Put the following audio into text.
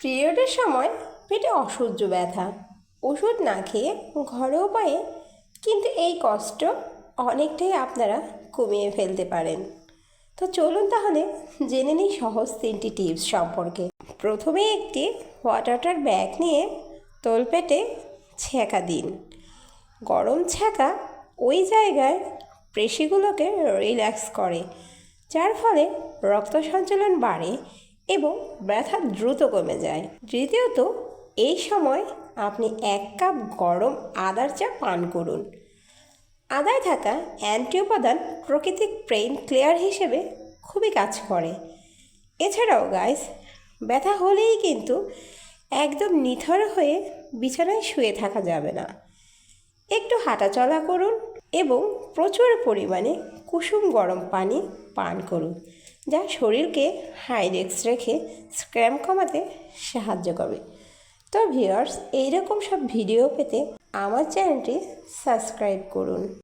পিরিয়ডের সময় পেটে অসহ্য ব্যথা, ওষুধ না খেয়ে ঘরোয়া উপায়ে কিন্তু এই কষ্ট অনেকটাই আপনারা কমিয়ে ফেলতে পারেন। তো চলুন তাহলে জেনে নিই সহজ 3টি টিপস সম্পর্কে। প্রথমে একটি হট ওয়াটার ব্যাগ নিয়ে তলপেটে ছ্যাঁকা দিন। গরম ছ্যাঁকা ওই জায়গায় পেশিগুলোকে রিল্যাক্স করে, যার ফলে রক্ত সঞ্চালন বাড়ে এবং ব্যথা দ্রুত কমে যায়। দ্বিতীয়ত, এই সময় আপনি 1 কাপ গরম আদার চা পান করুন। আদায় থাকা অ্যান্টি উপাদান প্রাকৃতিক পেইন ক্লিয়ার হিসেবে খুবই কাজ করে। এছাড়াও গাইস, ব্যথা হলেই কিন্তু একদম নিথর হয়ে বিছানায় শুয়ে থাকা যাবে না। একটু হাঁটাচলা করুন এবং প্রচুর পরিমাণে কুসুম গরম পানি পান করুন, যা শরীরকে হাইড্রেট রেখে ক্র্যাম্প কমাতে সাহায্য করবে। তো ভিউয়ার্স, এইরকম সব ভিডিও পেতে আমার চ্যানেলটি সাবস্ক্রাইব করুন।